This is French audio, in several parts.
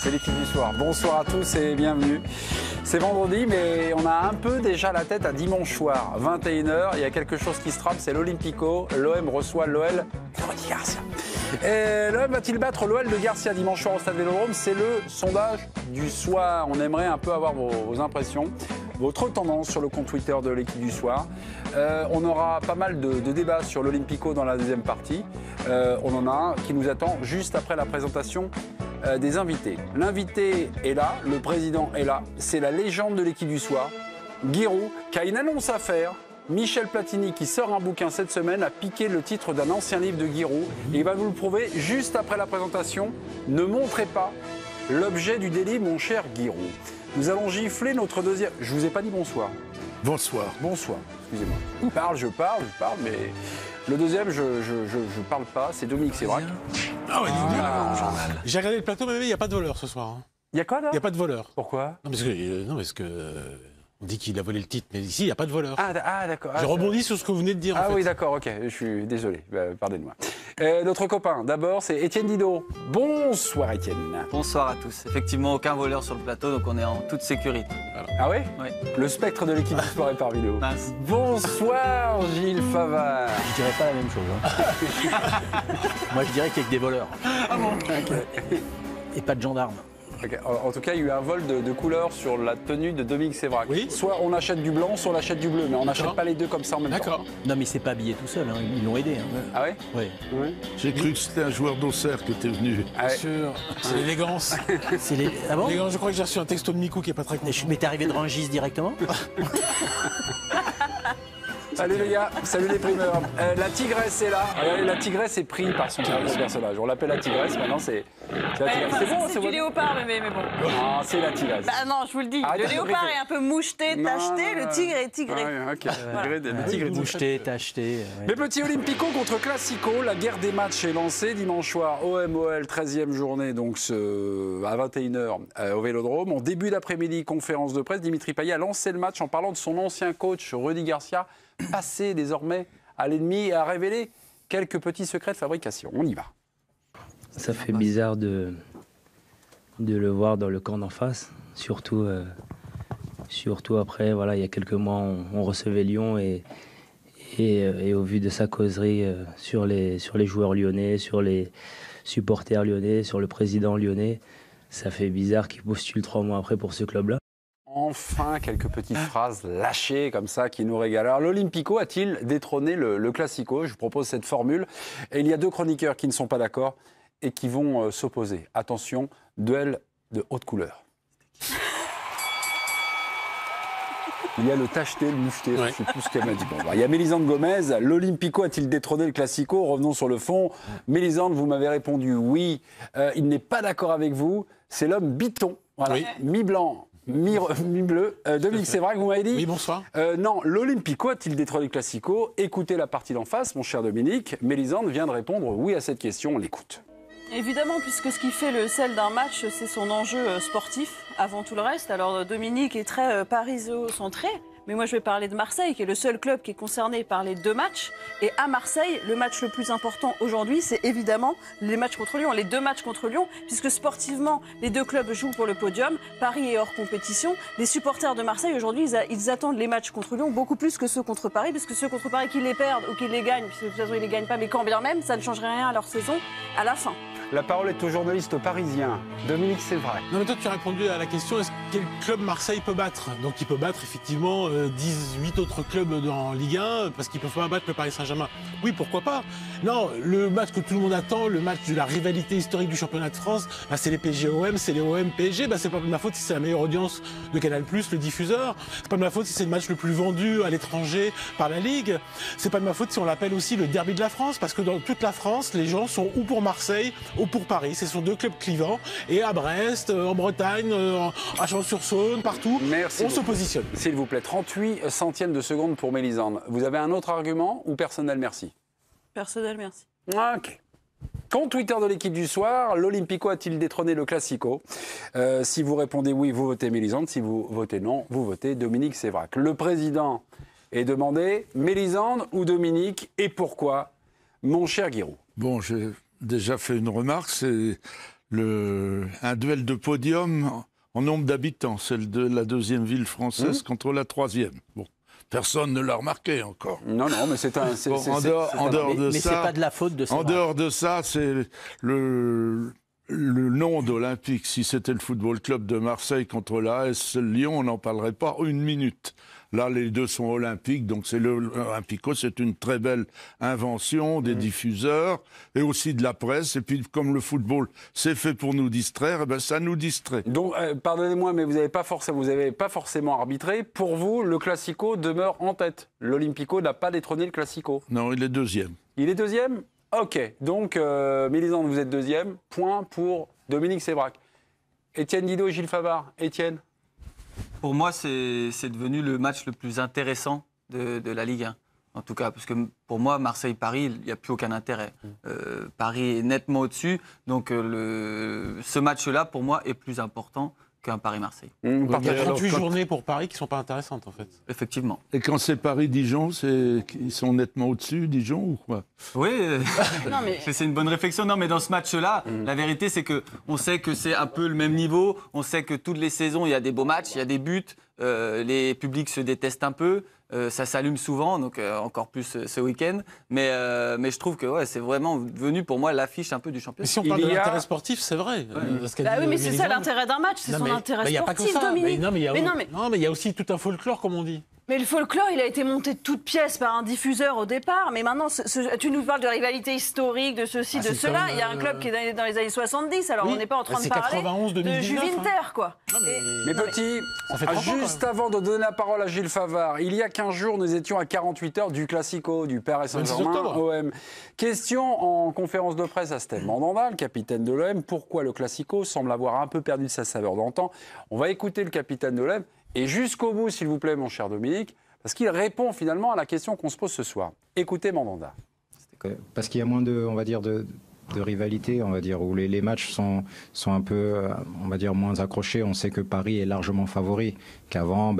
C'est l'équipe du soir. Bonsoir à tous et bienvenue. C'est vendredi, mais on a un peu déjà la tête à dimanche soir, 21h. Il y a quelque chose qui se trame, c'est l'Olympico. L'OM reçoit l'OL de Rudy Garcia. L'OM va-t-il battre l'OL de Garcia dimanche soir au Stade Vélodrome? C'est le sondage du soir. On aimerait un peu avoir vos impressions, votre tendance sur le compte Twitter de l'équipe du soir. On aura pas mal de débats sur l'Olympico dans la deuxième partie. On en a un qui nous attend juste après la présentation des invités. L'invité est là, le président est là. C'est la légende de l'équipe du soir, Giroud, qui a une annonce à faire. Michel Platini, qui sort un bouquin cette semaine, a piqué le titre d'un ancien livre de Giroud. Et il va vous le prouver juste après la présentation. Ne montrez pas l'objet du délit, mon cher Giroud. Nous allons gifler notre deuxième... Je vous ai pas dit bonsoir. Bonsoir. Bonsoir, excusez-moi. Je parle, mais... Le deuxième, je parle pas, c'est Dominique Sévrac. Ah ouais, j'ai regardé le plateau, mais il n'y a pas de voleur ce soir. Il y a quoi là? Il n'y a pas de voleur. Pourquoi? Non, parce que on dit qu'il a volé le titre, mais ici, il n'y a pas de voleur. Ah d'accord. Je rebondis sur ce que vous venez de dire. Ah en fait. Oui, d'accord, ok, je suis désolé, pardonnez-moi. Notre copain, d'abord, c'est Étienne Didot. Bonsoir Étienne. Bonsoir à tous. Effectivement, aucun voleur sur le plateau, donc on est en toute sécurité. Voilà. Ah oui? Oui. Le spectre de l'équipe du sport est par vidéo. Mince. Bonsoir Gilles Favard. Je dirais pas la même chose. Hein. Moi, je dirais qu'il y a que des voleurs. Ah bon? Okay. Et pas de gendarmes. Okay. En tout cas, il y a eu un vol de couleurs sur la tenue de Dominique Sévrac. Oui. Soit on achète du blanc, soit on achète du bleu, mais on n'achète pas les deux comme ça en même temps. D'accord. Non, mais c'est pas habillé tout seul. Hein. Ils l'ont aidé. Hein. Ah ouais? Oui. J'ai cru que c'était un joueur d'Auxerre qui était venu. Ah ouais. Sûr. C'est l'élégance. C'est les... Ah bon? L'élégance, je crois que j'ai reçu un texto de Mikou qui est pas très content. Mais t'es arrivé de Rungis directement? Salut les gars, salut les primeurs. La tigresse est là. Regardez, la tigresse est prise par son personnage. On l'appelle la tigresse, maintenant c'est la tigresse. C'est bon, du léopard, mais bon. Ah, c'est la tigresse. Bah non, je vous le dis. Ah, le léopard est un peu moucheté, tacheté, le tigre est tigré. Ouais, ok. Voilà. Le tigre est Moucheté, tacheté. Ouais. Les petits Olympico contre Classico, la guerre des matchs est lancée dimanche soir. OM-OL, 13e journée, donc à 21h au Vélodrome. En début d'après-midi, conférence de presse, Dimitri Payet a lancé le match en parlant de son ancien coach, Rudy Garcia, passé désormais à l'ennemi et a révélé quelques petits secrets de fabrication. On y va. Ça fait bizarre de le voir dans le camp d'en face, surtout après, voilà, il y a quelques mois, on recevait Lyon et au vu de sa causerie sur les joueurs lyonnais, sur les supporters lyonnais, sur le président lyonnais, ça fait bizarre qu'il postule 3 mois après pour ce club-là. Enfin, quelques petites phrases lâchées comme ça qui nous régalent. Alors, l'Olympico a-t-il détrôné le Classico? Je vous propose cette formule. Et il y a deux chroniqueurs qui ne sont pas d'accord et qui vont s'opposer. Attention, duel de haute couleur. Il y a le tacheté, le moucheté, je ne sais plus ce qu'elle m'a dit. Bon, il y a Mélisande Gomez. L'Olympico a-t-il détrôné le Classico? Revenons sur le fond. Mélisande, vous m'avez répondu oui. Il n'est pas d'accord avec vous. C'est l'homme biton. Voilà. Oui. Mi-blanc. Mi-bleu. Dominique Sévrac, vous m'avez dit? Oui, bonsoir. Non, l'Olympico a-t-il détrôné le Classico? Écoutez la partie d'en face, mon cher Dominique. Mélisande vient de répondre oui à cette question. On l'écoute. Évidemment, puisque ce qui fait le sel d'un match, c'est son enjeu sportif, avant tout le reste. Alors Dominique est très pariso-centré, mais moi je vais parler de Marseille, qui est le seul club qui est concerné par les 2 matchs. Et à Marseille, le match le plus important aujourd'hui, c'est évidemment les matchs contre Lyon, les 2 matchs contre Lyon, puisque sportivement, les 2 clubs jouent pour le podium. Paris est hors compétition. Les supporters de Marseille, aujourd'hui, ils attendent les matchs contre Lyon beaucoup plus que ceux contre Paris, puisque ceux contre Paris, qu'ils les perdent ou qu'ils les gagnent, puisque de toute façon, ils les gagnent pas, mais quand bien même, ça ne changerait rien à leur saison à la fin. La parole est au journaliste parisien, Dominique Sévrac. Non, mais toi, tu as répondu à la question, est-ce quel club Marseille peut battre? Donc, il peut battre effectivement 18 autres clubs en Ligue 1, parce qu'ils peuvent pas battre le Paris Saint-Germain. Oui, pourquoi pas? Non, le match que tout le monde attend, le match de la rivalité historique du championnat de France, bah, c'est les PSG-OM, c'est les OM-PSG. Bah, c'est pas de ma faute si c'est la meilleure audience de Canal+, le diffuseur. C'est pas de ma faute si c'est le match le plus vendu à l'étranger par la Ligue. C'est pas de ma faute si on l'appelle aussi le derby de la France, parce que dans toute la France, les gens sont ou pour Marseille, ou pour Paris. Ce sont 2 clubs clivants. Et à Brest, en Bretagne, à Champs-sur-Saône, partout, Merci on se positionne. S'il vous plaît, 38 centièmes de seconde pour Mélisande. Vous avez un autre argument ou personnel merci? Personnel, merci. Ok. Compte Twitter de l'équipe du soir, l'Olympico a-t-il détrôné le Classico? Si vous répondez oui, vous votez Mélisande. Si vous votez non, vous votez Dominique Sévrac. Le président est demandé, Mélisande ou Dominique, et pourquoi, mon cher Giroud? Bon, j'ai déjà fait une remarque, c'est un duel de podium en nombre d'habitants, celle de la deuxième ville française contre la troisième. Bon, personne ne l'a remarqué encore. Non, mais c'est un... En dehors de mais c'est ça, pas de la faute de ça. en dehors de ça, c'est le nom d'Olympique. Si c'était le Football Club de Marseille contre l'AS Lyon, on n'en parlerait pas une minute. Là, les deux sont olympiques, donc c'est l'Olympico, c'est une très belle invention des diffuseurs et aussi de la presse. Et puis, comme le football, c'est fait pour nous distraire, eh ben, ça nous distrait. Donc, pardonnez-moi, mais vous n'avez pas forcément arbitré. Pour vous, le Classico demeure en tête. L'Olympico n'a pas détrôné le Classico. Non, il est deuxième. Il est deuxième ? Ok. Donc, Mélisande, vous êtes deuxième. Point pour Dominique Sévrac. Étienne Didot et Gilles Favard. Étienne ? Pour moi, c'est devenu le match le plus intéressant de la Ligue 1. En tout cas, parce que pour moi, Marseille-Paris, il n'y a plus aucun intérêt. Paris est nettement au-dessus. Donc, ce match-là, pour moi, est plus important qu'un Paris-Marseille. Il y a 38 journées pour Paris qui ne sont pas intéressantes, en fait. Effectivement. Et quand c'est Paris-Dijon, ils sont nettement au-dessus, Dijon, ou quoi? Oui, Non, mais- c'est une bonne réflexion. Non, mais dans ce match-là, la vérité, c'est qu'on sait que c'est un peu le même niveau. On sait que toutes les saisons, il y a des beaux matchs, il y a des buts. Les publics se détestent un peu. Ça s'allume souvent, donc encore plus ce week-end. Mais je trouve que ouais, c'est vraiment devenu pour moi l'affiche un peu du Mais championnat. si on parle de l'intérêt sportif, c'est vrai. Bah oui, mais c'est ça l'intérêt d'un match, c'est son intérêt il n'y a pas que sportif, ça. Dominique. Non, mais il y a, Mais non, mais il y a aussi tout un folklore, comme on dit. Mais le folklore, il a été monté de toutes pièces par un diffuseur au départ. Mais maintenant, tu nous parles de rivalité historique, de ceci, de c'est cela. comme, Il y a un club qui est dans les années 70, alors oui, on n'est pas en train de c'est parler 91, de 2019, Juvinter, quoi. Mais petit, Ça fait 30 ans, juste quand même. avant de donner la parole à Gilles Favard, il y a 15 jours, nous étions à 48 heures du Classico, du Paris 26 Saint-Germain, octobre. OM. Question en conférence de presse à Steve Mandanda, le capitaine de l'OM. Pourquoi le Classico semble avoir un peu perdu de sa saveur d'antan? On va écouter le capitaine de l'OM. Et jusqu'au bout, s'il vous plaît, mon cher Dominique, parce qu'il répond finalement à la question qu'on se pose ce soir. Écoutez Mandanda. Parce qu'il y a moins de, on va dire, de rivalité, on va dire, où les matchs sont un peu, on va dire, moins accrochés. On sait que Paris est largement favori. Qu'avant,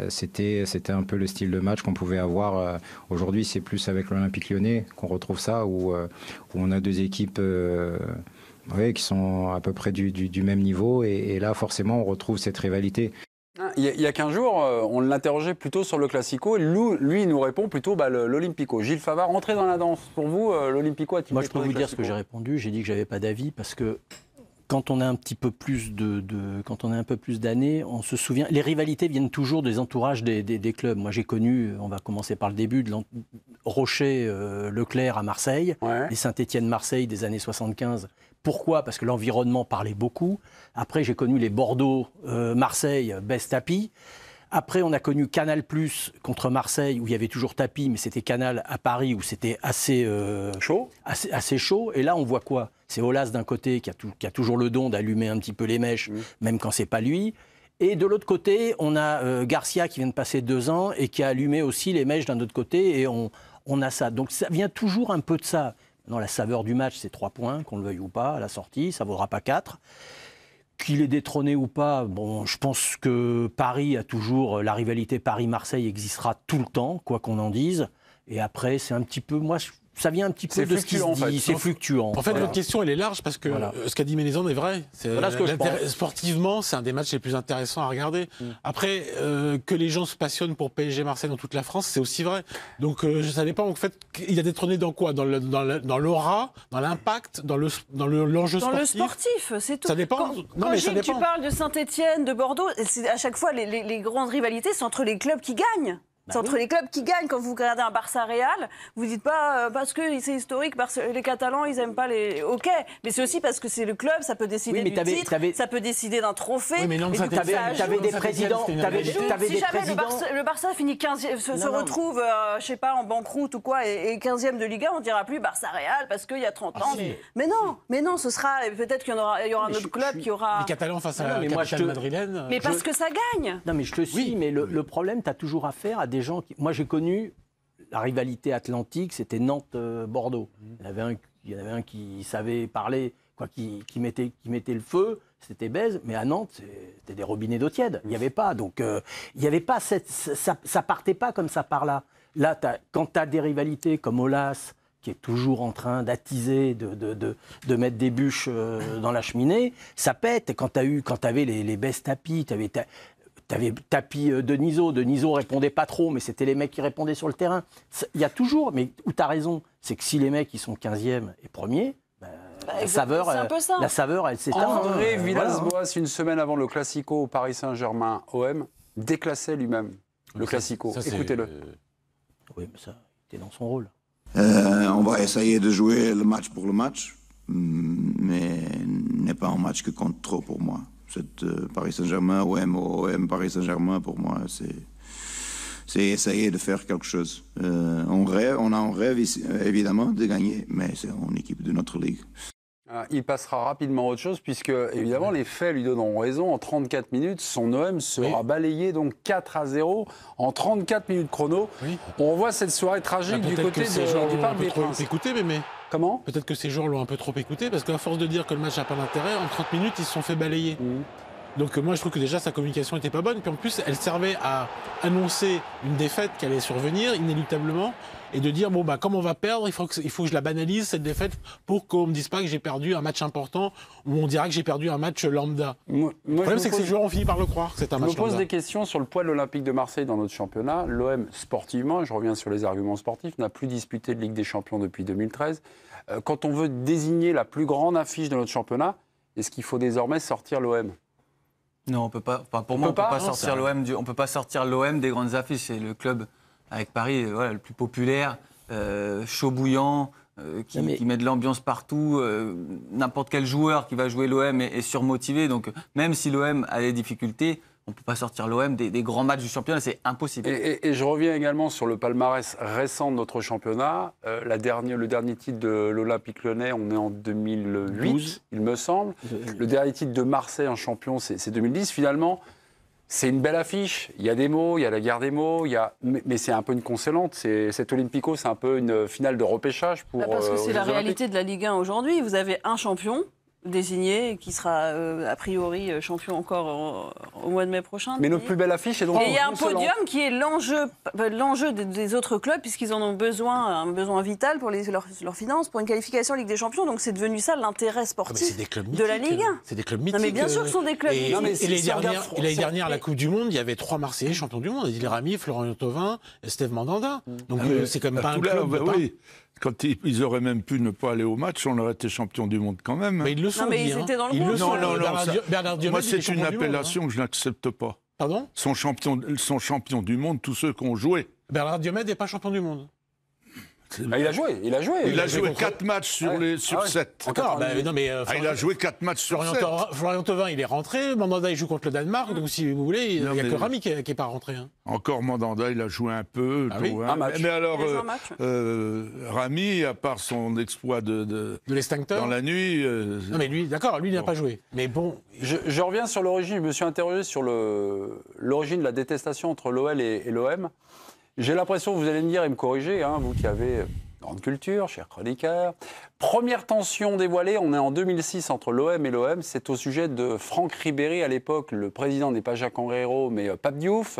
c'était un peu le style de match qu'on pouvait avoir. Aujourd'hui, c'est plus avec l'Olympique Lyonnais qu'on retrouve ça, où on a deux équipes qui sont à peu près du même niveau. Et là, forcément, on retrouve cette rivalité. Il y a 15 jours, on l'interrogeait plutôt sur le Classico. Et lui, il nous répond plutôt l'Olympico. Gilles Favard, rentrez dans la danse. Pour vous, l'Olympico a-t-il Moi, je peux détrôné vous le dire ce que Classico? j'ai répondu. J'ai dit que j'avais pas d'avis parce que quand on a un petit peu plus quand on a un peu plus d'années, on se souvient. Les rivalités viennent toujours des entourages des clubs. Moi, j'ai connu. On va commencer par le début de Rocher, Leclerc à Marseille, Ouais. les Saint-Étienne-Marseille des années 75. Pourquoi? Parce que l'environnement parlait beaucoup. Après, j'ai connu les Bordeaux-Marseille, Best Tapi. Après, on a connu Canal+ contre Marseille, où il y avait toujours Tapi, mais c'était Canal à Paris, où c'était assez Chaud. assez chaud. Et là, on voit quoi? C'est Aulas d'un côté qui a toujours le don d'allumer un petit peu les mèches, même quand c'est pas lui. Et de l'autre côté, on a Garcia qui vient de passer 2 ans et qui a allumé aussi les mèches d'un autre côté. Et on a ça. Donc ça vient toujours un peu de ça. Non, la saveur du match, c'est 3 points, qu'on le veuille ou pas, à la sortie, ça ne vaudra pas 4. Qu'il est détrôné ou pas, bon, je pense que Paris a toujours, la rivalité Paris-Marseille existera tout le temps, quoi qu'on en dise. Et après, c'est un petit peu, moi, ça vient un petit peu C'est de ce qui se fluctuant, en fait. dit, c'est fluctuant. En fait, Voilà. votre question, elle est large parce que Voilà. ce qu'a dit Mélisande est vrai. Voilà ce que je pense. Sportivement, c'est un des matchs les plus intéressants à regarder. Après, que les gens se passionnent pour PSG Marseille dans toute la France, c'est aussi vrai. Donc, ça dépend. En fait, il a détrôné dans quoi? Dans l'aura, dans l'impact, dans l'enjeu Dans sportif. le sportif, c'est tout. Ça dépend. Quand, Non, quand mais ça Gilles, tu dépend. parles de Saint-Étienne, de Bordeaux, à chaque fois, les grandes rivalités, c'est entre les clubs qui gagnent. C'est entre les clubs qui gagnent. Quand vous regardez un Barça-Real, vous dites pas parce que c'est historique, les Catalans, ils aiment pas les... Ok, mais c'est aussi parce que c'est le club, ça peut décider Oui, mais du titre, ça peut décider d'un trophée. Oui, mais non, et ça du coup, t'avait- ça ajoute. T'avais des Saint-Étienne, présidents, c'était une t'avais réalité. Si des jamais présidents. le Barça finit 15e, se Non, non. retrouve, je sais pas, en banqueroute ou quoi, et 15e de Liga, on dira plus Barça-Real parce qu'il y a 30 ans. si. Mais non, ce sera peut-être qu'il y aura un Mais autre club qui aura. Les Catalans face à Non, la mais moi, capitale je te- madrilène. Mais parce que ça gagne. Non, mais je te suis, mais le problème, tu as toujours affaire à des gens qui... Moi, j'ai connu la rivalité atlantique, c'était Nantes-Bordeaux. Il y en avait un qui savait parler, quoi, qui mettait le feu, c'était Bèze, mais à Nantes, c'était des robinets d'eau tiède. Il n'y avait pas. Donc, il n'y avait pas ça partait pas comme ça par là. Là, quand tu as des rivalités comme Aulas, qui est toujours en train d'attiser, de mettre des bûches dans la cheminée, ça pète. Et quand tu avais les best tapis, tu avais tapis Denisot. Denisot répondait pas trop, mais c'était les mecs qui répondaient sur le terrain. Il y a toujours, mais où tu as raison, c'est que si les mecs ils sont 15e et 1er, la saveur, elle s'éteint. André Villas-Boas, une semaine avant le Classico au Paris Saint-Germain-OM, déclassait lui-même le Classico. Écoutez-le. Oui, mais ça, il était dans son rôle. On va essayer de jouer le match pour le match, mais n'est pas un match qui compte trop pour moi. Paris Saint-Germain, OM, Paris Saint-Germain, pour moi, c'est essayer de faire quelque chose. On a un rêve, évidemment, de gagner, mais c'est une équipe de notre ligue. Il passera rapidement à autre chose, puisque, évidemment, les faits lui donneront raison. En 34 minutes, son OM sera balayé, donc 4-0 en 34 minutes chrono. Oui. On voit cette soirée tragique du côté du Parc des Princes. Écouté, mais... Comment ? Peut-être que ces joueurs l'ont un peu trop écouté, parce qu'à force de dire que le match n'a pas d'intérêt, en 30 minutes, ils se sont fait balayer. Donc moi, je trouve que déjà, sa communication n'était pas bonne. Puis en plus, elle servait à annoncer une défaite qui allait survenir, inéluctablement, et de dire, bon, bah, comme on va perdre, il faut que je la banalise, cette défaite, pour qu'on ne me dise pas que j'ai perdu un match important, ou on dira que j'ai perdu un match lambda. Le problème, c'est que ces joueurs ont fini par le croire, que c'est un match lambda. Je me pose des questions sur le poids de l'Olympique de Marseille dans notre championnat. L'OM, sportivement, je reviens sur les arguments sportifs, n'a plus disputé de Ligue des Champions depuis 2013. Quand on veut désigner la plus grande affiche de notre championnat, est-ce qu'il faut désormais sortir l'OM ? Non, on peut pas. Enfin, pour moi, on peut pas sortir l'OM des grandes affiches. C'est le club avec Paris, le plus populaire, chaud bouillant, qui met de l'ambiance partout. N'importe quel joueur qui va jouer l'OM est surmotivé. Donc, même si l'OM a des difficultés, on ne peut pas sortir l'OM des grands matchs du championnat, c'est impossible. Et je reviens également sur le palmarès récent de notre championnat. Le dernier titre de l'Olympique Lyonnais, on est en 2008, 12. Il me semble. Le dernier titre de Marseille en champion, c'est 2010. Finalement, c'est une belle affiche. Il y a des mots, il y a la guerre des mots, mais c'est un peu une consolante. Cet Olympico, c'est un peu une finale de repêchage pour. Parce que c'est la réalité de la Ligue 1 aujourd'hui. Vous avez un champion désigné, qui sera a priori champion encore au mois de mai prochain. Mais notre plus belle affiche est donc... Et il y a un podium qui est l'enjeu des autres clubs, puisqu'ils en ont besoin, un besoin vital pour leurs finances, pour une qualification Ligue des Champions. Donc c'est devenu ça l'intérêt sportif de la Ligue 1. C'est des clubs mythiques. Non, mais bien sûr que ce sont des clubs mythiques. Et l'année dernière, à la Coupe du Monde, il y avait 3 Marseillais champions du monde. Adil Rami, Florian Thauvin, Steve Mandanda. Donc c'est quand même pas un club... Quand ils auraient même pu ne pas aller au match, on aurait été champion du monde quand même. Mais ils le sont. Non, mais ils étaient dans le groupe. Non, moi, c'est une appellation que je n'accepte pas. Pardon ? Sont champions du monde tous ceux qui ont joué. Bernard Diomède n'est pas champion du monde. Il a joué. Il a joué 4 matchs sur 7. D'accord, il a joué 4 matchs sur 7. Florian Thauvin, il est rentré. Mandanda, il joue contre le Danemark. Donc, si vous voulez, il n'y a que Rami qui n'est pas rentré. Hein. Encore Mandanda, il a joué un peu. Un match. Mais alors, Rami, à part son exploit de l'extincteur dans la nuit... Non, mais lui, d'accord, lui, il n'a pas joué. Mais bon... Je reviens sur l'origine. Je me suis interrogé sur l'origine de la détestation entre l'OL et l'OM. J'ai l'impression, vous allez me dire et me corriger, vous qui avez grande culture, cher chroniqueur. Première tension dévoilée, on est en 2006 entre l'OM et l'OM. C'est au sujet de Franck Ribéry à l'époque. Le président n'est pas Jacques-Henri Hérault, mais Pape Diouf,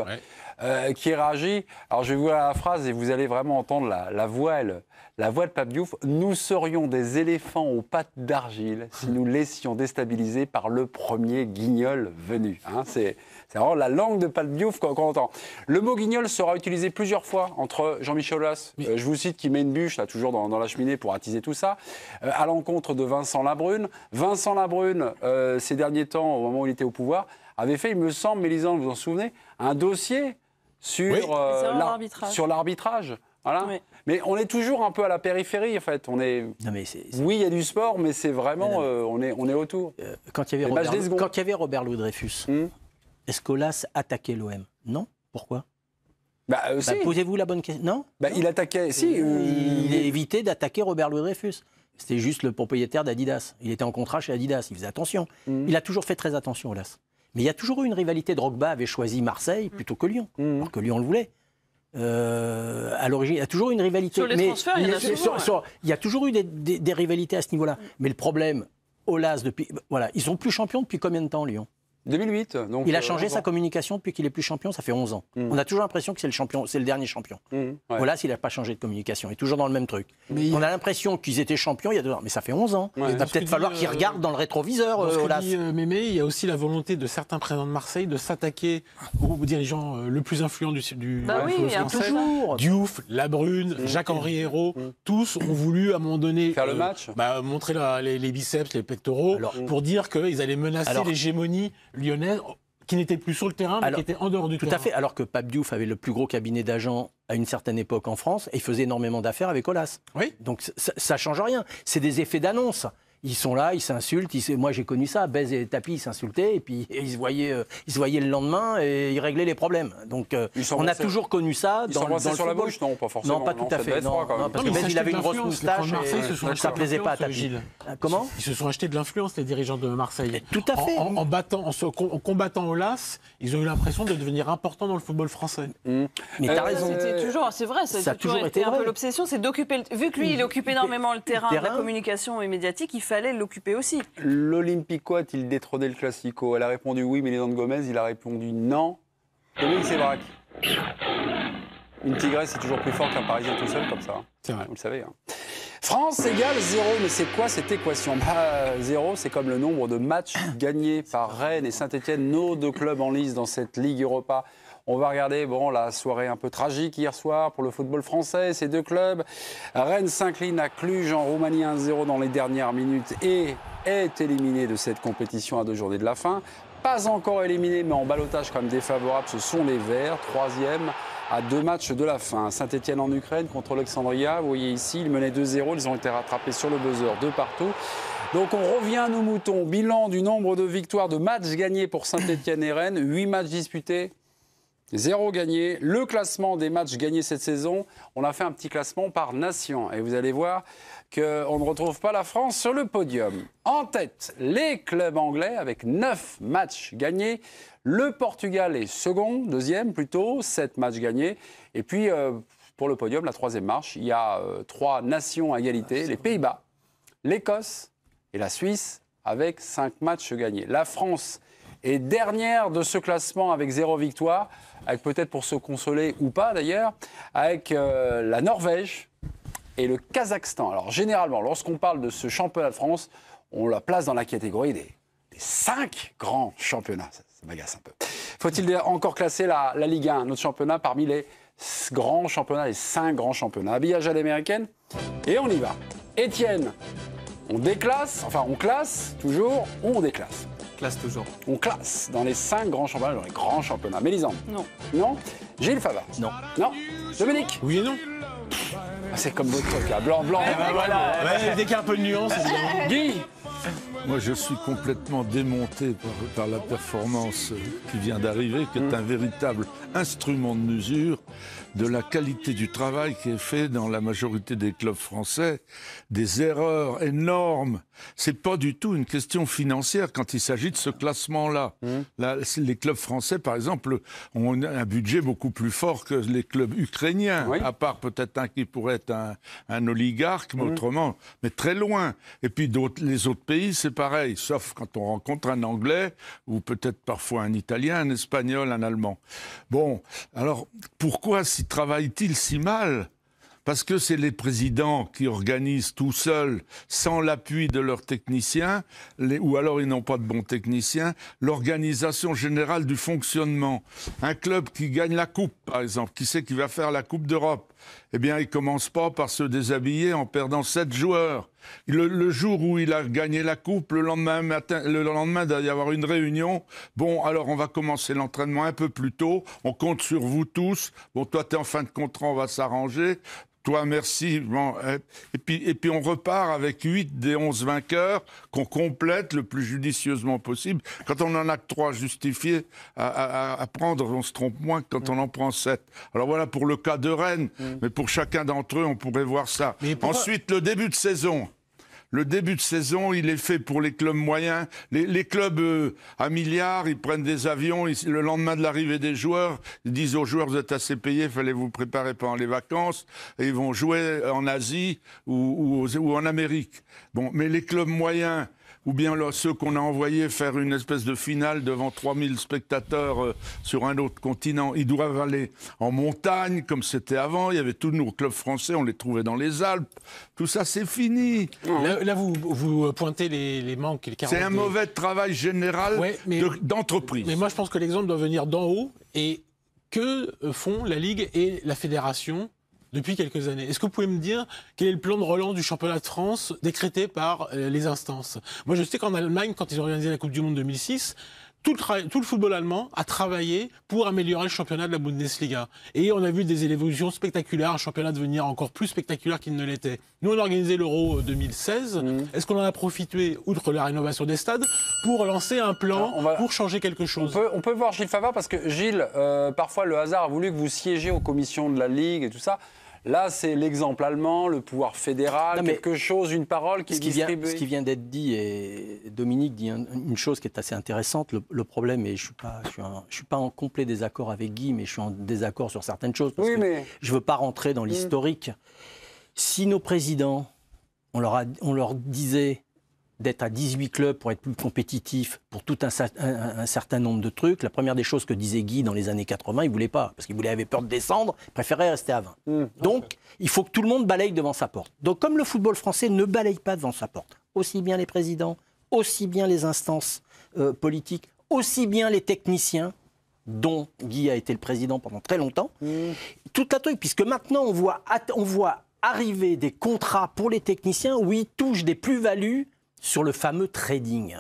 qui réagit. Alors je vais vous lire la phrase et vous allez vraiment entendre la voix de Pape Diouf. « Nous serions des éléphants aux pattes d'argile si nous laissions déstabiliser par le premier guignol venu. » C'est vraiment la langue de Pape Diouf qu'on entend. Le mot guignol sera utilisé plusieurs fois entre Jean-Michel Aulas, je vous cite, qui met une bûche là, toujours dans la cheminée pour attiser tout ça, à l'encontre de Vincent Labrune. Vincent Labrune, ces derniers temps, au moment où il était au pouvoir, avait fait, il me semble, Mélisande, vous vous en souvenez, un dossier sur l'arbitrage. Voilà. Oui. Mais on est toujours un peu à la périphérie, en fait. Oui, il y a du sport, mais c'est vraiment... on est autour. Quand il y avait Robert Louis Dreyfus, est-ce qu'Aulas attaquait l'OM ? Non. Pourquoi ? Posez-vous la bonne question. Non ? Il attaquait... Il évitait d'attaquer Robert Louis Dreyfus. C'était juste le propriétaire d'Adidas. Il était en contrat chez Adidas. Il faisait attention. Il a toujours fait très attention, Aulas. Mais il y a toujours eu une rivalité. Drogba avait choisi Marseille plutôt que Lyon. Alors que Lyon le voulait. À l'origine, il y a toujours eu une rivalité. Sur les transferts, il y en a souvent. Il y a toujours eu des rivalités à ce niveau-là. Mais le problème, Aulas, ils sont plus champions depuis combien de temps, Lyon ? 2008. Donc, Il a changé sa communication depuis qu'il est plus champion, ça fait 11 ans. On a toujours l'impression que c'est le champion, c'est le dernier champion. Ouais. Voilà, s'il n'a pas changé de communication, il est toujours dans le même truc. On a l'impression qu'ils étaient champions il y a 2 ans, mais ça fait 11 ans. Ouais. Il va peut-être falloir qu'ils regardent dans le rétroviseur, Dans ce que Aulas. dit Mémé, il y a aussi la volonté de certains présidents de Marseille de s'attaquer aux dirigeants le plus influents du Bah oui, football il y a français. toujours. Diouf, Labrune, Jacques-Henri Hérault, tous ont voulu à un moment donné Faire le match. montrer les biceps, les pectoraux, Alors, pour dire qu'ils allaient menacer l'hégémonie lyonnaise, qui n'était plus sur le terrain, mais qui était en dehors du terrain. Tout à fait, alors que Pape Diouf avait le plus gros cabinet d'agents à une certaine époque en France, et il faisait énormément d'affaires avec Aulas. Oui. Donc ça ne change rien. C'est des effets d'annonce. Ils sont là, ils s'insultent. Moi, j'ai connu ça. Bez et Tapi, ils s'insultaient et puis ils se voyaient le lendemain et ils réglaient les problèmes. Donc, on a toujours connu ça Ils dans le s'embrassaient sur la football. bouche, non, pas forcément. Non, pas tout à ça devait fait. être froid, quand même. Non, parce Non, que mais Bez, ils il avait une s'achetaient de grosse l'influence. moustache Les Marseille se et sont ça achetés plaisait de pas à l'influence, Tapi. Gilles. Comment Ils se sont achetés de l'influence, les dirigeants de Marseille. Tout à fait. En combattant Aulas, ils ont eu l'impression de devenir importants dans le football français. Mais t'as raison. C'était toujours, c'est vrai, ça a toujours été un vrai. peu l'obsession, c'est d'occuper. Vu que lui, il occupe énormément le terrain de la terrain. communication et médiatique, il fallait l'occuper aussi. L'Olympico a-t-il détrôné le Classico? Elle a répondu oui, mais Leandro Gomez, il a répondu non. Dominique Sévrac. Une tigresse, c'est toujours plus fort qu'un Parisien tout seul, comme ça. C'est vrai. Vous le savez. France égale 0, mais c'est quoi cette équation? 0, c'est comme le nombre de matchs gagnés par Rennes et Saint-Etienne, nos 2 clubs en lice dans cette Ligue Europa. On va regarder la soirée un peu tragique hier soir pour le football français, ces 2 clubs. Rennes s'incline à Cluj en Roumanie 1-0 dans les dernières minutes et est éliminé de cette compétition à 2 journées de la fin. Pas encore éliminé, mais en ballottage quand même défavorable, ce sont les Verts, 3e à 2 matchs de la fin. Saint-Etienne en Ukraine contre Alexandria, vous voyez ici, ils menaient 2-0, ils ont été rattrapés sur le buzzer 2 partout. Donc on revient à nos moutons, bilan du nombre de victoires, de matchs gagnés pour Saint-Etienne et Rennes, 8 matchs disputés. 0 gagné. Le classement des matchs gagnés cette saison, on a fait un petit classement par nation. Et vous allez voir qu'on ne retrouve pas la France sur le podium. En tête, les clubs anglais avec 9 matchs gagnés. Le Portugal est deuxième plutôt, 7 matchs gagnés. Et puis, pour le podium, la 3e marche, il y a 3 nations à égalité. Les Pays-Bas, l'Écosse et la Suisse avec 5 matchs gagnés. La France est dernière de ce classement avec 0 victoire, avec peut-être pour se consoler ou pas d'ailleurs, avec la Norvège et le Kazakhstan. Alors généralement, lorsqu'on parle de ce championnat de France, on la place dans la catégorie des 5 grands championnats. Ça m'agace un peu. Faut-il encore classer la Ligue 1, notre championnat, parmi les grands championnats, les 5 grands championnats? Habillage à l'américaine, et on y va. Étienne, on déclasse, enfin on classe toujours, ou on déclasse? Classe toujours. On classe dans les 5 grands championnats, dans les grands championnats. Mélisande? Non. Non? Gilles Favard? Non. Non? Dominique? Oui et non. C'est comme votre truc, là. Blanc, blanc. Ouais, dès qu'il y a un peu de nuance, évidemment. Guy? Moi, je suis complètement démonté par la performance qui vient d'arriver, qui est un véritable instrument de mesure de la qualité du travail qui est fait dans la majorité des clubs français. Des erreurs énormes. C'est pas du tout une question financière quand il s'agit de ce classement-là. Là, les clubs français, par exemple, ont un budget beaucoup plus fort que les clubs ukrainiens, Oui. à part peut-être un qui pourrait être un oligarque, mais autrement, mais très loin. Et puis les autres pays, c'est pareil, sauf quand on rencontre un Anglais, ou peut-être parfois un Italien, un Espagnol, un Allemand. Bon, alors, pourquoi s'y travaille-t-il si mal ? Parce que c'est les présidents qui organisent tout seuls, sans l'appui de leurs techniciens, ou alors ils n'ont pas de bons techniciens, l'organisation générale du fonctionnement. Un club qui gagne la Coupe, par exemple, qui sait qu'il va faire la Coupe d'Europe, eh bien, il ne commence pas par se déshabiller en perdant 7 joueurs. Le jour où il a gagné la Coupe, le lendemain, il doit y avoir une réunion. Bon, alors on va commencer l'entraînement un peu plus tôt. On compte sur vous tous. Bon, toi, tu es en fin de contrat, on va s'arranger. Toi, merci. Bon, et puis on repart avec 8 des 11 vainqueurs qu'on complète le plus judicieusement possible. Quand on en a que 3 justifiés à prendre, on se trompe moins que quand on en prend 7. Alors voilà pour le cas de Rennes, mais pour chacun d'entre eux, on pourrait voir ça. Ensuite, le début de saison. Le début de saison, il est fait pour les clubs moyens. Les clubs à milliards, ils prennent des avions. Le lendemain de l'arrivée des joueurs, ils disent aux joueurs, vous êtes assez payés, il fallait vous préparer pendant les vacances. Et ils vont jouer en Asie ou en Amérique. Bon, mais les clubs moyens, ou bien ceux qu'on a envoyés faire une espèce de finale devant 3000 spectateurs sur un autre continent. Ils doivent aller en montagne, comme c'était avant. Il y avait tous nos clubs français, on les trouvait dans les Alpes. Tout ça, c'est fini. Là, vous pointez les manques et les carences. C'est un mauvais travail général d'entreprise. Mais moi, je pense que l'exemple doit venir d'en haut. Et que font la Ligue et la Fédération depuis quelques années? Est-ce que vous pouvez me dire quel est le plan de relance du championnat de France décrété par les instances? Moi, je sais qu'en Allemagne, quand ils ont organisé la Coupe du Monde 2006, tout le football allemand a travaillé pour améliorer le championnat de la Bundesliga. Et on a vu des évolutions spectaculaires, un championnat devenir encore plus spectaculaire qu'il ne l'était. Nous, on a organisé l'Euro 2016. Est-ce qu'on en a profité, outre la rénovation des stades, pour lancer un plan pour changer quelque chose? On peut voir Gilles Favard, parce que Gilles, parfois le hasard a voulu que vous siégiez aux commissions de la Ligue et tout ça. Là, c'est l'exemple allemand, le pouvoir fédéral, quelque chose, une parole qui est distribuée. Ce qui vient d'être dit, et Dominique dit une chose qui est assez intéressante. Le problème, et je suis pas en complet désaccord avec Guy, mais je suis en désaccord sur certaines choses. Parce que je ne veux pas rentrer dans l'historique. Si nos présidents, on leur disait d'être à 18 clubs pour être plus compétitifs pour tout un certain nombre de trucs. La première des choses que disait Guy dans les années 80, il ne voulait pas, parce qu'il avait peur de descendre, il préférait rester à 20. Donc, il faut que tout le monde balaye devant sa porte. Donc, comme le football français ne balaye pas devant sa porte, aussi bien les présidents, aussi bien les instances politiques, aussi bien les techniciens, dont Guy a été le président pendant très longtemps, toute la truc, puisque maintenant, on voit arriver des contrats pour les techniciens où ils touchent des plus-values sur le fameux trading,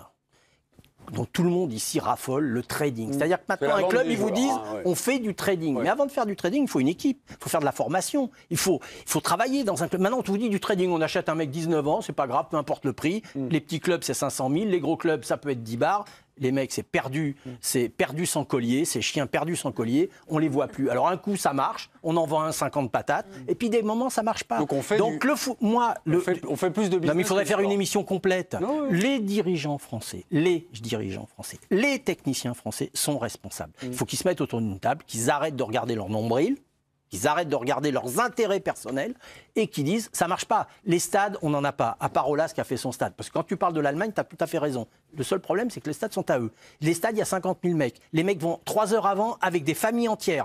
dont tout le monde ici raffole, le trading. C'est-à-dire que maintenant, un club, ils vous disent, on fait du trading. Mais avant de faire du trading, il faut une équipe, il faut faire de la formation, il faut travailler dans un club. Maintenant, on vous dit du trading, on achète un mec 19 ans, c'est pas grave, peu importe le prix. Les petits clubs, c'est 500 000, les gros clubs, ça peut être 10 bars. Les mecs, c'est perdu sans collier, c'est chien perdu sans collier, on les voit plus. Alors un coup, ça marche, on en vend un 50 patates, et puis des moments, ça marche pas. Donc on fait on fait plus de business. Non, mais il faudrait faire une émission complète. Les dirigeants français, les techniciens français sont responsables. Il faut qu'ils se mettent autour d'une table, qu'ils arrêtent de regarder leur nombril, qu'ils arrêtent de regarder leurs intérêts personnels et qu'ils disent ça marche pas. Les stades, on n'en a pas, à part Olas qui a fait son stade. Parce que quand tu parles de l'Allemagne, tu as tout à fait raison. Le seul problème, c'est que les stades sont à eux. Les stades, il y a 50 000 mecs. Les mecs vont 3 heures avant avec des familles entières.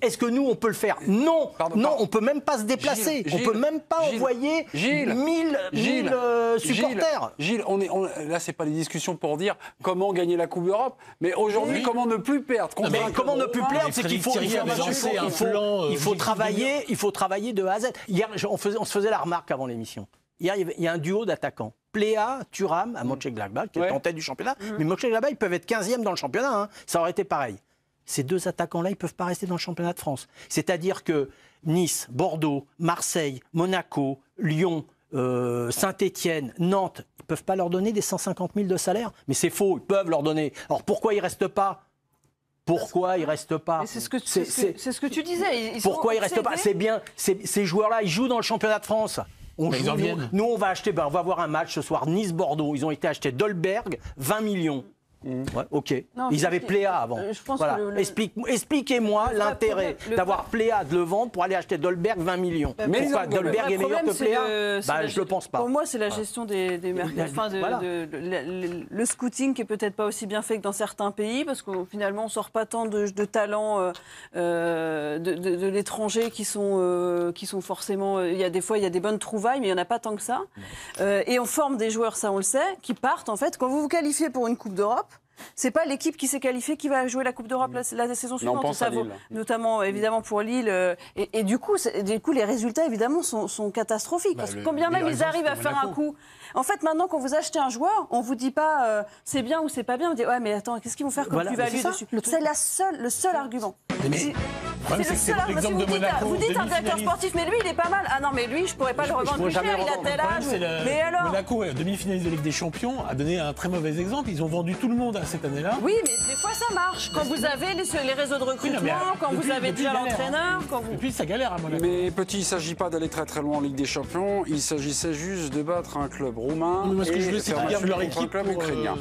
Est-ce que nous, on peut le faire? Non, on peut même pas se déplacer. On peut même pas envoyer 1000 supporters. Gilles, là, c'est pas des discussions pour dire comment gagner la Coupe d'Europe, mais aujourd'hui, comment ne plus perdre. Comment ne plus perdre, c'est qu'il faut travailler de A à Z. Hier, on se faisait la remarque avant l'émission. Hier, il y a un duo d'attaquants. Pléa, Thuram, à Mönchengladbach, qui est en tête du championnat. Mais Mönchengladbach, ils peuvent être 15e dans le championnat. Ça aurait été pareil. Ces deux attaquants-là, ils ne peuvent pas rester dans le championnat de France. C'est-à-dire que Nice, Bordeaux, Marseille, Monaco, Lyon, Saint-Étienne, Nantes, ils ne peuvent pas leur donner des 150 000 de salaire. Mais c'est faux, ils peuvent leur donner. Alors pourquoi ils ne restent pas ? Pourquoi ils ne restent pas? C'est ce que tu disais. Pourquoi ils ne restent pas? C'est bien. Ces joueurs-là, ils jouent dans le championnat de France. Nous, on va acheter. On va voir un match ce soir, Nice-Bordeaux. Ils ont été achetés Dolberg, 20 millions. Ouais, ok. Non, ils avaient Pléa avant. Voilà. Expliquez-moi l'intérêt d'avoir Pléa, de le vendre pour aller acheter Dolberg 20 millions. Mais pourquoi Dolberg est meilleur que Pléa? Je le pense pas. Pour moi, c'est la gestion des mercato. Le scouting qui est peut-être pas aussi bien fait que dans certains pays, parce que finalement, on sort pas tant de talents de l'étranger qui sont forcément. Il y a des fois, il y a des bonnes trouvailles, mais il y en a pas tant que ça. Et on forme des joueurs, ça on le sait, qui partent en fait. Quand vous vous qualifiez pour une Coupe d'Europe, c'est pas l'équipe qui s'est qualifiée qui va jouer la Coupe d'Europe la saison suivante. Ça vaut, notamment évidemment pour Lille. Et du coup, les résultats évidemment sont catastrophiques. Parce que combien même ils arrivent à faire un coup. En fait, maintenant, quand vous achetez un joueur, on vous dit pas c'est bien ou c'est pas bien. On dit ouais, mais attends, qu'est-ce qu'ils vont faire comme plus-value dessus? C'est le seul argument. C'est le seul argument. Vous dites un directeur sportif, mais lui, il est pas mal. Ah non, mais lui, je pourrais pas le revendre plus cher. Il a tel âge. Mais alors Monaco, demi-finaliste de Ligue des Champions, a donné un très mauvais exemple. Ils ont vendu tout le monde cette année-là. Oui, mais des fois ça marche. Quand vous avez les réseaux de recrutement, quand vous avez déjà l'entraîneur. Et puis ça galère à Monaco. Mais petit, il ne s'agit pas d'aller très très loin en Ligue des Champions. Il s'agissait juste de battre un club roumain. Mais ce que je veux, c'est qu'ils gardent leur équipe club ukrainien.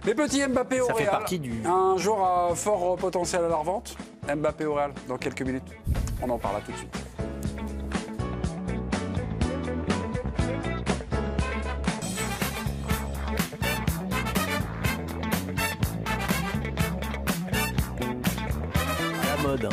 Mais petit, Mbappé au Real. Un joueur à fort potentiel à la revente. Mbappé au Real dans quelques minutes. On en parle tout de suite. mode.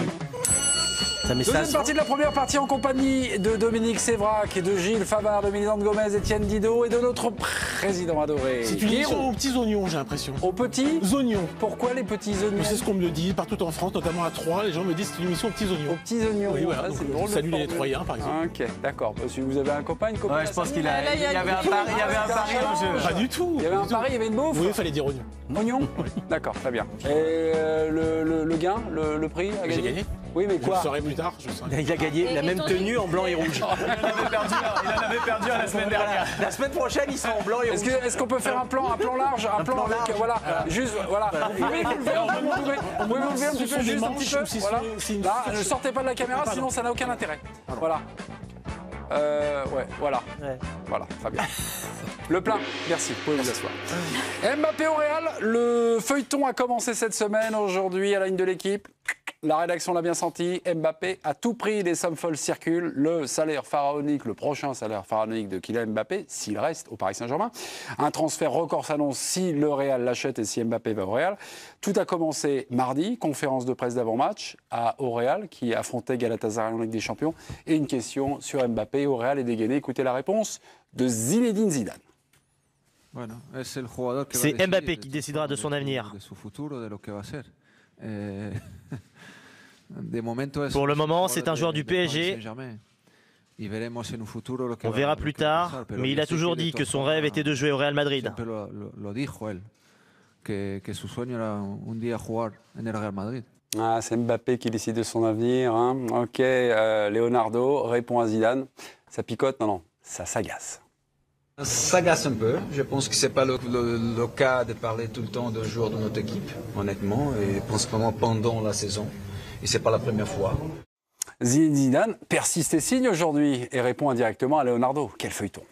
Ça met Deuxième ça. partie de la première partie en compagnie de Dominique Sévrac et de Gilles Favard, de Militante Gomez, Étienne Didot et de notre président adoré. C'est une émission aux petits oignons, j'ai l'impression. Aux petits oignons. Pourquoi les petits oignons? C'est ce qu'on me le dit partout en France, notamment à Troyes. Les gens me disent que c'est une émission aux petits oignons. Aux petits oignons. Oui, voilà. Ah, Donc, c'est drôle de salut les formule. Troyens, par exemple. Ok, d'accord. Si vous avez un copain, une copine. Ouais, je pense qu'il y avait Là, il y a un pari en jeu. Pas du tout. Il y avait un pari, il y avait une bouffe. Oui, il fallait dire oignons. Oignon. D'accord, très bien. Et le gain, le prix a J'ai gagné. gagné. Oui, mais Je quoi? le saurai plus tard. Je le saurai. Il a gagné la même tenue en blanc et rouge. Il en avait perdu la semaine dernière. La semaine prochaine, il sera en blanc et rouge. Est-ce qu'on peut faire un plan large, un plan avec, voilà, juste, voilà. Vous pouvez vous lever un petit peu, juste un petit peu, voilà. Là, ne sortez pas de la caméra, sinon ça n'a aucun intérêt. Voilà. Ouais, voilà. Ouais. Voilà, très bien. Le plein, merci, vous pouvez vous asseoir. Mbappé au Real, le feuilleton a commencé cette semaine, aujourd'hui à la ligne de l'équipe. La rédaction l'a bien senti, Mbappé à tout prix, les sommes folles circulent. Le salaire pharaonique, le prochain salaire pharaonique de Kylian Mbappé, s'il reste au Paris Saint-Germain. Un transfert record s'annonce si le Real l'achète et si Mbappé va au Real. Tout a commencé mardi, conférence de presse d'avant-match au Real qui affrontait Galatasaray en Ligue des Champions. Et une question sur Mbappé au Real est dégainée. Écoutez la réponse de Zinedine Zidane. C'est Mbappé qui décidera de son avenir. Pour le moment, c'est un joueur du PSG. On verra plus tard, mais il a toujours dit que son rêve était de jouer au Real Madrid. Ah, c'est Mbappé qui décide de son avenir. Hein. Ok, Leonardo répond à Zidane. Ça picote? Non, ça s'agace. Ça agace un peu. Je pense que ce n'est pas le cas de parler tout le temps d'un joueur de notre équipe, honnêtement, et principalement pendant la saison. Et ce n'est pas la première fois. Zidane persiste et signe aujourd'hui et répond indirectement à Leonardo. Quel feuilleton.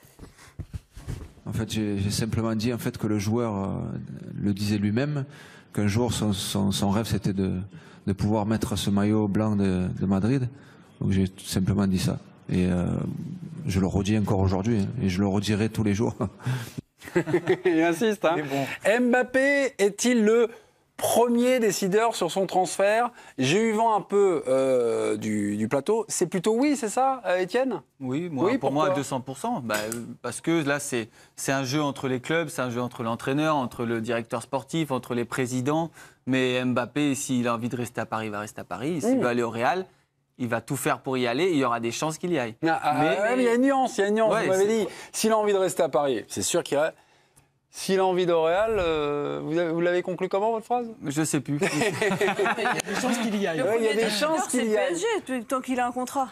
En fait, j'ai simplement dit en fait, que le joueur le disait lui-même, qu'un jour son rêve c'était de pouvoir mettre ce maillot blanc de Madrid. Donc j'ai tout simplement dit ça. Et je le redis encore aujourd'hui, hein, et je le redirai tous les jours. Il insiste. Hein. Bon. Mbappé est-il le premier décideur sur son transfert? J'ai eu vent un peu du plateau. C'est plutôt oui, c'est ça, Étienne? Oui, pour moi, à 200%. Parce que là, c'est un jeu entre les clubs, c'est un jeu entre l'entraîneur, entre le directeur sportif, entre les présidents. Mais Mbappé, s'il a envie de rester à Paris, il va rester à Paris. S'il veut aller au Real, il va tout faire pour y aller, il y aura des chances qu'il y aille. Mais il y a une nuance, Ouais, vous m'avez dit, s'il a envie de rester à Paris, c'est sûr qu'il y a... S'il a envie de Real, vous l'avez conclu comment, votre phrase? Je sais plus. Il y a des chances qu'il y aille. Il y a des chances qu'il y aille. C'est PSG, tant qu'il a un contrat.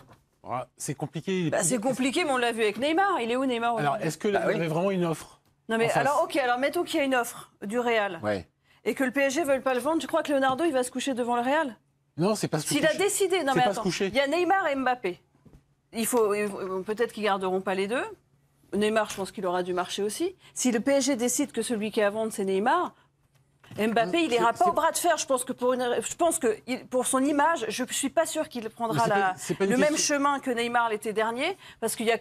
C'est compliqué. C'est compliqué, mais on l'a vu avec Neymar. Il est où, Neymar? Alors, est-ce que là, il y avait vraiment une offre? Non, mais alors, ok, alors mettons qu'il y a une offre du Real. Ouais. Et que le PSG ne veut pas le vendre, tu crois que Leonardo, il va se coucher devant le Real? Non, c'est pas se coucher. S'il a décidé, non mais attends, il y a Neymar et Mbappé. Peut-être qu'ils garderont pas les deux. Neymar, je pense qu'il aura dû marcher aussi. Si le PSG décide que celui qui est à vendre, c'est Neymar, Mbappé, il n'ira pas au bras de fer. Je pense que pour son image, je ne suis pas sûr qu'il prendra le même chemin que Neymar l'été dernier, parce qu'il y a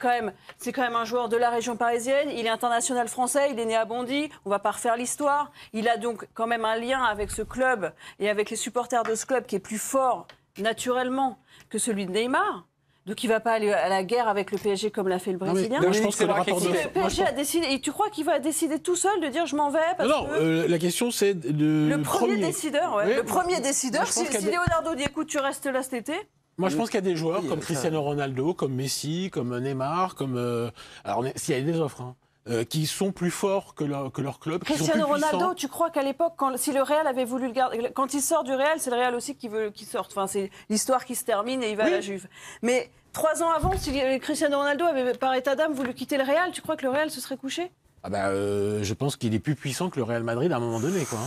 c'est quand même un joueur de la région parisienne. Il est international français, il est né à Bondy. On ne va pas refaire l'histoire. Il a donc quand même un lien avec ce club et avec les supporters de ce club qui est plus fort naturellement que celui de Neymar. Donc il ne va pas aller à la guerre avec le PSG comme l'a fait le Brésilien. Moi, je pense que le rapport le PSG a décidé, et tu crois qu'il va décider tout seul de dire je m'en vais parce que... la question c'est le premier décideur. Ouais. Le premier décideur, si Leonardo dit écoute tu restes là cet été... Moi, je pense qu'il y a des joueurs comme Cristiano Ronaldo, comme Messi, comme Neymar, alors s'il y a des offres, qui sont plus forts que leur club. Cristiano Ronaldo, tu crois qu'à l'époque, si le Real avait voulu le garder, quand il sort du Real, c'est le Real aussi qui veut qu'il sorte. Enfin, c'est l'histoire qui se termine et il va à la Juve. Mais 3 ans avant, si Cristiano Ronaldo avait par état d'âme voulu quitter le Real, tu crois que le Real se serait couché? Je pense qu'il est plus puissant que le Real Madrid à un moment donné, quoi.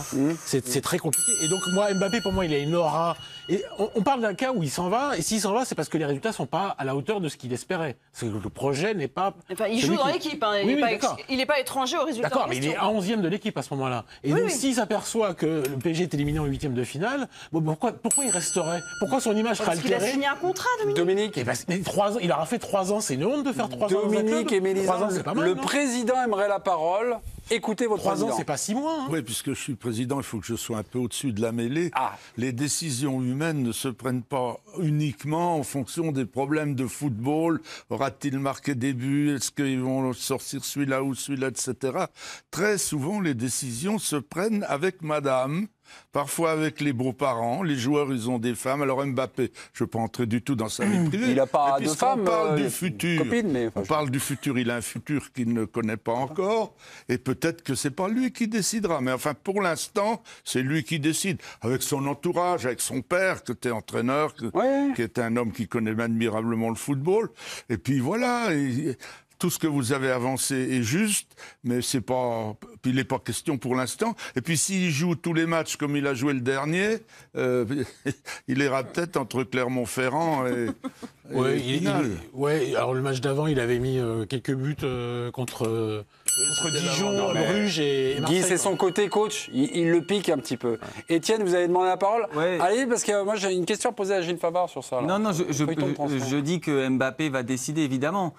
C'est très compliqué. Et donc moi, Mbappé, pour moi, il a une aura. Et on parle d'un cas où il s'en va. Et s'il s'en va, c'est parce que les résultats sont pas à la hauteur de ce qu'il espérait. Parce que le projet n'est pas. Enfin, il joue dans l'équipe. Hein. Il n'est pas étranger au résultat. D'accord, mais il est à 11e de l'équipe à ce moment-là. Et donc, s'il s'aperçoit que le PSG est éliminé en 8e de finale, pourquoi il resterait? Pourquoi son image serait altérée? Parce qu'il a signé un contrat, Dominique. Il aura fait 3 ans. C'est une honte de faire 3 ans. Dominique et Mélisande, c'est pas mal, le président aimerait la parole. Écoutez votre 3 président. ans, c'est pas 6 mois. Hein. Oui, puisque je suis président, il faut que je sois un peu au-dessus de la mêlée. Les décisions humaines ne se prennent pas uniquement en fonction des problèmes de football. Aura-t-il marqué des buts? Est-ce qu'ils vont sortir celui-là ou celui-là, etc. Très souvent, les décisions se prennent avec madame. Parfois avec les beaux-parents, les joueurs, ils ont des femmes. Alors Mbappé, je ne veux pas entrer du tout dans sa vie privée. Il n'a pas de femme. On parle du futur. Copine, mais on parle du futur. Il a un futur qu'il ne connaît pas encore. Et peut-être que c'est pas lui qui décidera. Mais enfin, pour l'instant, c'est lui qui décide. Avec son entourage, avec son père, qui était entraîneur, qui est un homme qui connaît admirablement le football. Et puis voilà. Tout ce que vous avez avancé est juste, mais c'est pas, il n'est pas question pour l'instant. Et puis s'il joue tous les matchs comme il a joué le dernier, il ira peut-être entre Clermont-Ferrand et Pinal. Oui, alors le match d'avant, il avait mis quelques buts contre Dijon, Bruges et Marseille. Guy, c'est son côté coach, il le pique un petit peu. Étienne, vous avez demandé la parole? Allez, parce que moi j'ai une question à poser à Gilles Favard sur ça. Là. Non, je dis que Mbappé va décider, évidemment.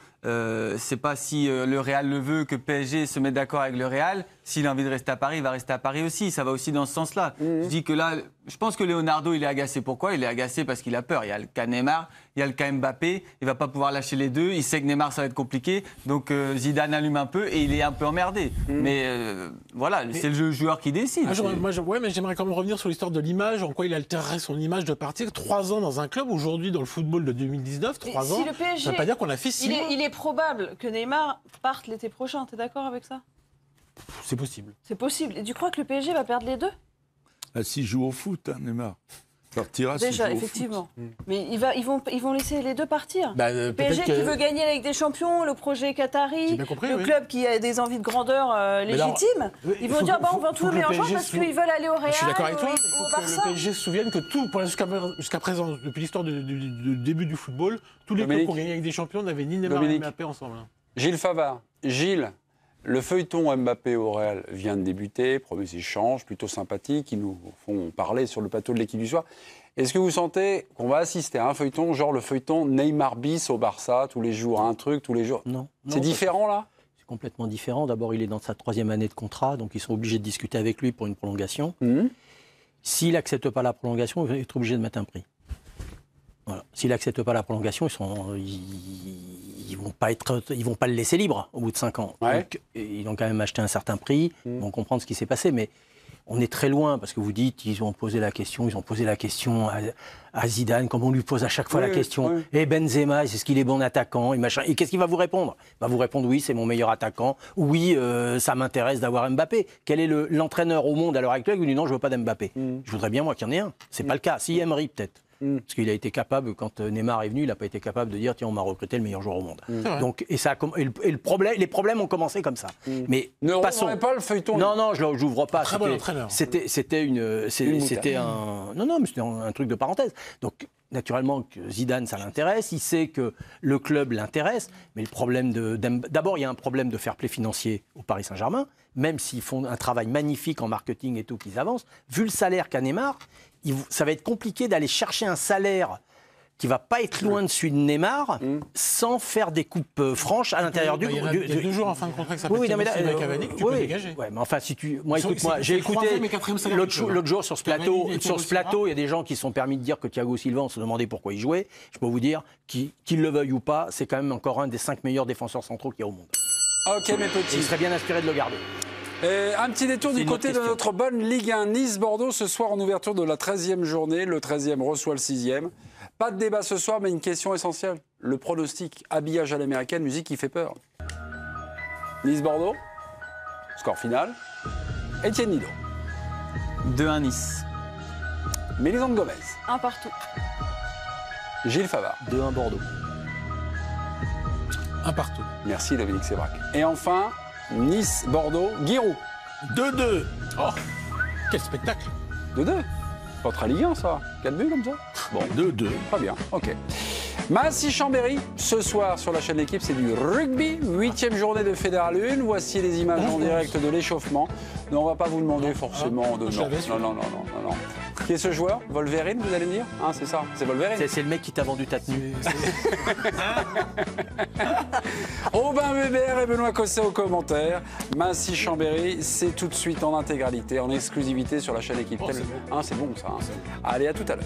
C'est pas si le Real le veut que PSG se mette d'accord avec le Real. S'il a envie de rester à Paris, il va rester à Paris aussi. Ça va aussi dans ce sens-là. Je dis que là, je pense que Leonardo, il est agacé. Pourquoi? Il est agacé parce qu'il a peur. Il y a le cas Neymar, il y a le cas Mbappé. Il va pas pouvoir lâcher les deux. Il sait que Neymar, ça va être compliqué. Donc Zidane allume un peu et il est un peu emmerdé. Mais voilà, c'est le joueur qui décide. Mais j'aimerais quand même revenir sur l'histoire de l'image, en quoi il altérerait son image de partir 3 ans dans un club. Aujourd'hui, dans le football de 2019, 3 ans, le PSG, ça ne veut pas dire qu'on a fait 6 mois. Il est probable que Neymar parte l'été prochain. Tu es d'accord avec ça? C'est possible. C'est possible. Et tu crois que le PSG va perdre les deux? S'il joue au foot, hein, Neymar. Partira déjà, effectivement. Mais ils vont laisser les deux partir. Le PSG qui veut gagner avec des champions, le projet Qatari, le club qui a des envies de grandeur légitimes. Ils vont dire on vend tous les meilleurs joueurs parce qu'ils veulent aller au Real. Je suis d'accord avec toi. Il faut que le PSG se souvienne que jusqu'à présent, depuis l'histoire du début du football, tous les clubs qui ont gagné avec des champions n'avaient ni Neymar ni Mbappé ensemble. Gilles Favard. Gilles, le feuilleton Mbappé au Real vient de débuter, premiers échanges plutôt sympathiques qui nous font parler sur le plateau de l'équipe du soir. Est-ce que vous sentez qu'on va assister à un feuilleton, genre le feuilleton Neymar bis au Barça, tous les jours un truc, tous les jours? Non. C'est différent là? C'est complètement différent. D'abord, il est dans sa 3e année de contrat, donc ils sont obligés de discuter avec lui pour une prolongation. S'il n'accepte pas la prolongation, il va être obligé de mettre un prix. Voilà. S'il n'accepte pas la prolongation, ils vont pas le laisser libre au bout de 5 ans. Donc, ils ont quand même acheté un certain prix. Ils vont comprendre ce qui s'est passé, mais on est très loin parce que vous dites ils ont posé la question à Zidane, comme on lui pose à chaque fois la question. Et Benzema, est-ce qu'il est bon attaquant et machin. Et qu'est-ce qu'il va vous répondre? Il va vous répondre oui, c'est mon meilleur attaquant. Oui, ça m'intéresse d'avoir Mbappé. Quel est l'entraîneur au monde à l'heure actuelle qui vous dit non, je veux pas d'Mbappé? Je voudrais bien moi qu'il y en ait un. C'est pas le cas. Si Emery peut-être. Parce qu'il a été capable, quand Neymar est venu, il n'a pas été capable de dire tiens, on m'a recruté le meilleur joueur au monde. Donc, les problèmes ont commencé comme ça. Mais ne passons. pas le feuilleton. Non, je l'ouvre pas. Très bon entraîneur. C'était un truc de parenthèse. Donc, naturellement, que Zidane, ça l'intéresse. Il sait que le club l'intéresse. Mais le problème d'abord, il y a un problème de fair play financier au Paris Saint-Germain. Même s'ils font un travail magnifique en marketing et tout, qu'ils avancent. Vu le salaire qu'a Neymar, ça va être compliqué d'aller chercher un salaire qui va pas être loin de celui de Neymar sans faire des coupes franches à l'intérieur du... Il y a 2 jours en fin de contrat que ça peut être Cavani que tu peux dégager. Ouais, mais enfin, moi, j'ai écouté l'autre jour sur ce plateau, il y a des gens qui se sont permis de dire que Thiago Silva, on se demandait pourquoi il jouait. Je peux vous dire, qu'il le veuille ou pas, c'est quand même encore un des 5 meilleurs défenseurs centraux qu'il y a au monde. Ok, mes petits. Il serait bien inspiré de le garder. Un petit détour du côté de notre bonne Ligue 1. Nice-Bordeaux ce soir en ouverture de la 13e journée. Le 13e reçoit le 6e. Pas de débat ce soir, mais une question essentielle. Le pronostic, habillage à l'américaine, musique qui fait peur. Nice-Bordeaux, score final. Étienne Nilo. 2-1 Nice. Mélisande Gomez. 1 partout. Gilles Favard. 2-1 Bordeaux. 1 partout. Merci Dominique Sévrac. Et enfin, Nice-Bordeaux, Giroud. 2-2. Oh, quel spectacle. 2-2. Pas très Ligue 1, ça. 4 buts comme ça. Bon, 2-2. Très bien, ok. Massy-Chambéry, ce soir sur la chaîne L'équipe, c'est du rugby. 8e journée de Fédéral 1. Voici les images en direct de l'échauffement. Non, on ne va pas vous demander forcément de... Non. Qui est ce joueur? Wolverine, vous allez me dire? Hein, c'est ça, c'est Wolverine. C'est le mec qui t'a vendu ta tenue. Robin Weber et Benoît Cosset aux commentaires. Massy Chambéry, c'est tout de suite en intégralité, en exclusivité sur la chaîne Équipe. Oh, c'est bon. Hein, c'est bon ça. Hein. Allez, à tout à l'heure.